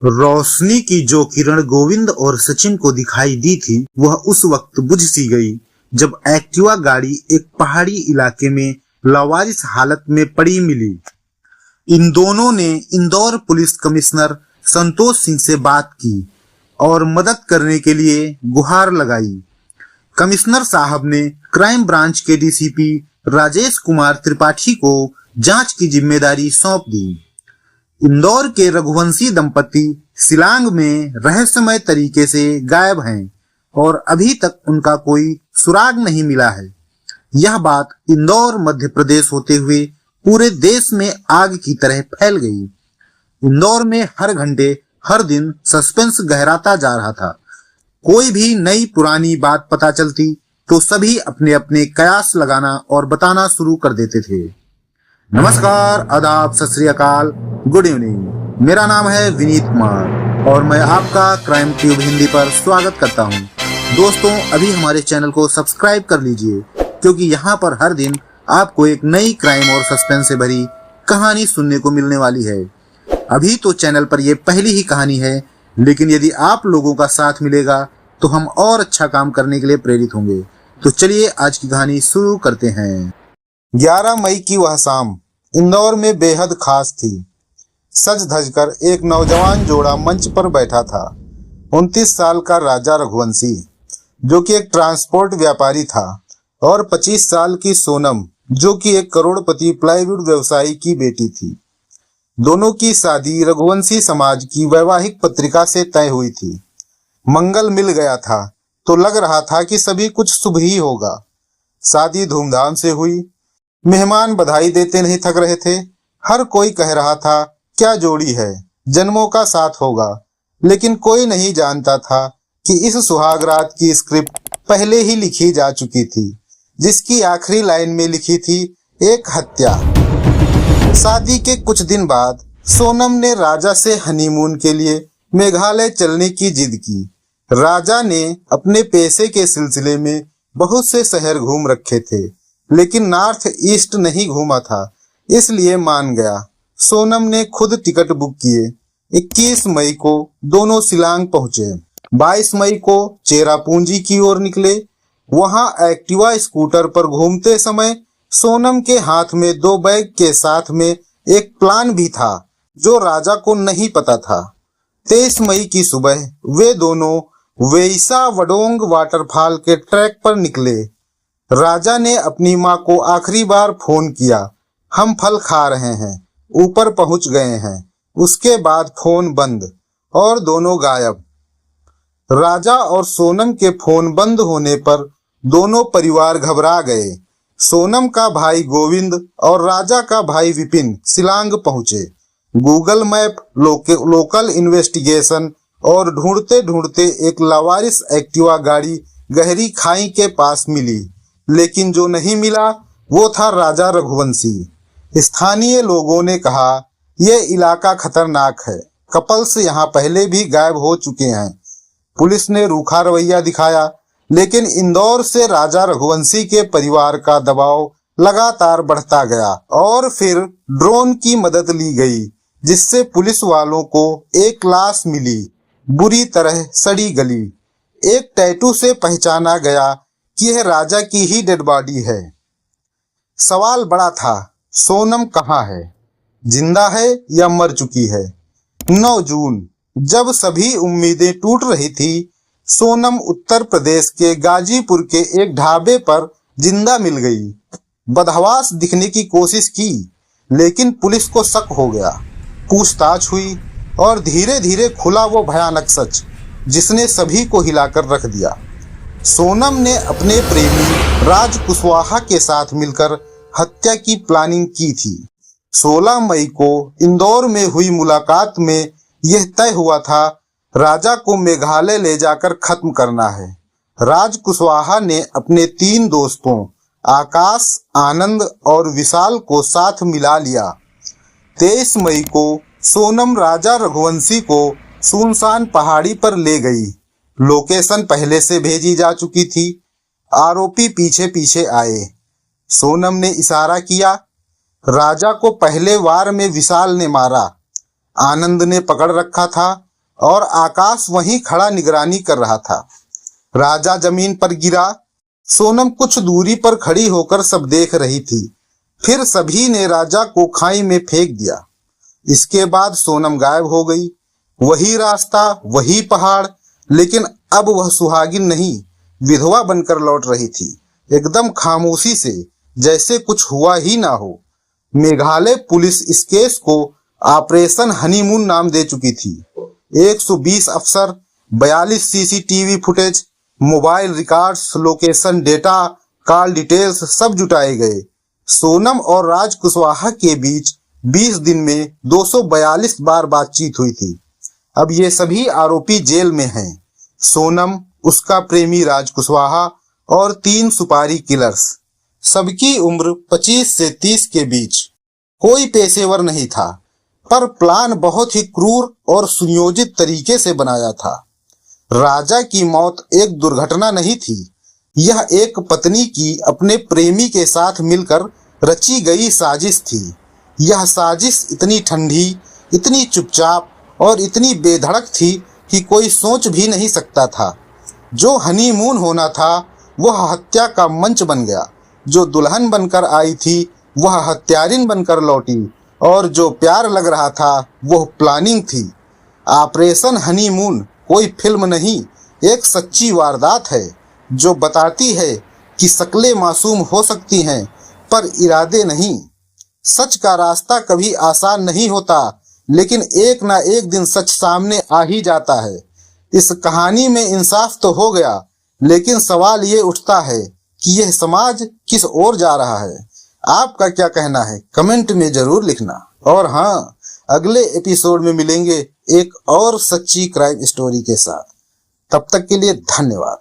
रोशनी की जो किरण गोविंद और सचिन को दिखाई दी थी वह उस वक्त बुझ सी गई जब एक्टिवा गाड़ी एक पहाड़ी इलाके में लावारिस हालत में पड़ी मिली। इन दोनों ने इंदौर पुलिस कमिश्नर संतोष सिंह से बात की और मदद करने के लिए गुहार लगाई। कमिश्नर साहब ने क्राइम ब्रांच के डीसीपी राजेश कुमार त्रिपाठी को जांच की जिम्मेदारी सौंप दी। इंदौर के रघुवंशी दंपति शिलांग में रहस्यमय तरीके से गायब हैं और अभी तक उनका कोई सुराग नहीं मिला है। यह बात इंदौर मध्य प्रदेश होते हुए पूरे देश में आग की तरह फैल गई। इंदौर में हर घंटे हर दिन सस्पेंस गहराता जा रहा था। कोई भी नई पुरानी बात पता चलती तो सभी अपने अपने कयास लगाना और बताना शुरू कर देते थे। नमस्कार, आदाब, सत श्री अकाल, गुड इवनिंग। मेरा नाम है विनीत कुमार और मैं आपका क्राइम ट्यूब हिंदी पर स्वागत करता हूं। दोस्तों, अभी हमारे चैनल को सब्सक्राइब कर लीजिए क्योंकि यहाँ पर हर दिन आपको एक नई क्राइम और सस्पेंस से भरी कहानी सुनने को मिलने वाली है। अभी तो चैनल पर यह पहली ही कहानी है, लेकिन यदि आप लोगों का साथ मिलेगा तो हम और अच्छा काम करने के लिए प्रेरित होंगे। तो चलिए आज की कहानी शुरू करते हैं। 11 मई की वह शाम इंदौर में बेहद खास थी। सज धज कर एक नौजवान जोड़ा मंच पर बैठा था। 29 साल का राजा रघुवंशी, जो कि एक ट्रांसपोर्ट व्यापारी था, और 25 साल की सोनम, जो कि एक करोड़पति प्लाईवुड व्यवसायी की बेटी थी। दोनों की शादी रघुवंशी समाज की वैवाहिक पत्रिका से तय हुई थी। मंगल मिल गया था तो लग रहा था कि सभी कुछ शुभ ही होगा। शादी धूमधाम से हुई। मेहमान बधाई देते नहीं थक रहे थे। हर कोई कह रहा था क्या जोड़ी है, जन्मों का साथ होगा। लेकिन कोई नहीं जानता था कि इस सुहागरात की स्क्रिप्ट पहले ही लिखी जा चुकी थी, जिसकी आखिरी लाइन में लिखी थी एक हत्या। शादी के कुछ दिन बाद सोनम ने राजा से हनीमून के लिए मेघालय चलने की जिद की। राजा ने अपने पैसे के सिलसिले में बहुत से शहर घूम रखे थे, लेकिन नॉर्थ ईस्ट नहीं घूमा था, इसलिए मान गया। सोनम ने खुद टिकट बुक किए। 21 मई को दोनों शिलांग पहुंचे। 22 मई को चेरापूंजी की ओर निकले। वहां एक्टिवा स्कूटर पर घूमते समय सोनम के हाथ में 2 बैग के साथ में एक प्लान भी था जो राजा को नहीं पता था। 23 मई की सुबह वे दोनों वेइसा वडोंग वाटरफॉल के ट्रैक पर निकले। राजा ने अपनी माँ को आखिरी बार फोन किया, हम फल खा रहे हैं, ऊपर पहुंच गए हैं। उसके बाद फोन बंद और दोनों गायब। राजा और सोनम के फोन बंद होने पर दोनों परिवार घबरा गए। सोनम का भाई गोविंद और राजा का भाई विपिन शिलांग पहुंचे। गूगल मैप, लोकल इन्वेस्टिगेशन और ढूंढते ढूंढते एक लावारिस एक्टिवा गाड़ी गहरी खाई के पास मिली, लेकिन जो नहीं मिला वो था राजा रघुवंशी। स्थानीय लोगों ने कहा यह इलाका खतरनाक है, कपल्स यहाँ पहले भी गायब हो चुके हैं। पुलिस ने रूखा रवैया दिखाया, लेकिन इंदौर से राजा रघुवंशी के परिवार का दबाव लगातार बढ़ता गया और फिर ड्रोन की मदद ली गई, जिससे पुलिस वालों को एक लाश मिली, बुरी तरह सड़ी गली। एक टैटू से पहचाना गया कि यह राजा की ही डेड बॉडी है। सवाल बड़ा था, सोनम कहाँ है, जिंदा है या मर चुकी है? 9 जून, जब सभी उम्मीदें टूट रही थी, सोनम उत्तर प्रदेश के गाजीपुर के एक ढाबे पर जिंदा मिल गई। बदहवास दिखने की कोशिश की, लेकिन पुलिस को शक हो गया। पूछताछ हुई और धीरे धीरे खुला वो भयानक सच जिसने सभी को हिलाकर रख दिया। सोनम ने अपने प्रेमी राज कुशवाहा के साथ मिलकर हत्या की प्लानिंग की थी। 16 मई को इंदौर में हुई मुलाकात में यह तय हुआ था राजा को मेघालय ले जाकर खत्म करना है। राज कुशवाहा ने अपने 3 दोस्तों आकाश, आनंद और विशाल को साथ मिला लिया। 23 मई को सोनम राजा रघुवंशी को सुनसान पहाड़ी पर ले गई। लोकेशन पहले से भेजी जा चुकी थी। आरोपी पीछे पीछे आए। सोनम ने इशारा किया। राजा को पहले वार में विशाल ने मारा। आनंद ने पकड़ रखा था और आकाश वहीं खड़ा निगरानी कर रहा था। राजा जमीन पर गिरा। सोनम कुछ दूरी पर खड़ी होकर सब देख रही थी। फिर सभी ने राजा को खाई में फेंक दिया। इसके बाद सोनम गायब हो गई। वही रास्ता, वही पहाड़, लेकिन अब वह सुहागिन नहीं, विधवा बनकर लौट रही थी, एकदम खामोशी से, जैसे कुछ हुआ ही ना हो। मेघालय पुलिस इस केस को ऑपरेशन हनीमून नाम दे चुकी थी। 120 अफसर, 42 CCTV footage, mobile records, location data, call details सब जुटाए गए। सोनम और राज कुशवाहा के बीच 20 दिन में 242 बार बातचीत हुई थी। अब ये सभी आरोपी जेल में हैं। सोनम, उसका प्रेमी राज कुशवाहा और 3 सुपारी किलर्स। सबकी उम्र 25 से 30 के बीच। कोई पेशेवर नहीं था, पर प्लान बहुत ही क्रूर और सुनियोजित तरीके से बनाया था। राजा की मौत एक दुर्घटना नहीं थी, यह एक पत्नी की अपने प्रेमी के साथ मिलकर रची गई साजिश थी। यह साजिश इतनी ठंडी, इतनी चुपचाप और इतनी बेधड़क थी कि कोई सोच भी नहीं सकता था। जो हनीमून होना था वह हत्या का मंच बन गया। जो दुल्हन बनकर आई थी वह हत्यारिन बनकर लौटी, और जो प्यार लग रहा था वह प्लानिंग थी। ऑपरेशन हनीमून कोई फिल्म नहीं, एक सच्ची वारदात है जो बताती है कि शक्लें मासूम हो सकती हैं पर इरादे नहीं। सच का रास्ता कभी आसान नहीं होता, लेकिन एक ना एक दिन सच सामने आ ही जाता है। इस कहानी में इंसाफ तो हो गया, लेकिन सवाल ये उठता है कि यह समाज किस ओर जा रहा है। आपका क्या कहना है कमेंट में जरूर लिखना। और हाँ, अगले एपिसोड में मिलेंगे एक और सच्ची क्राइम स्टोरी के साथ। तब तक के लिए धन्यवाद।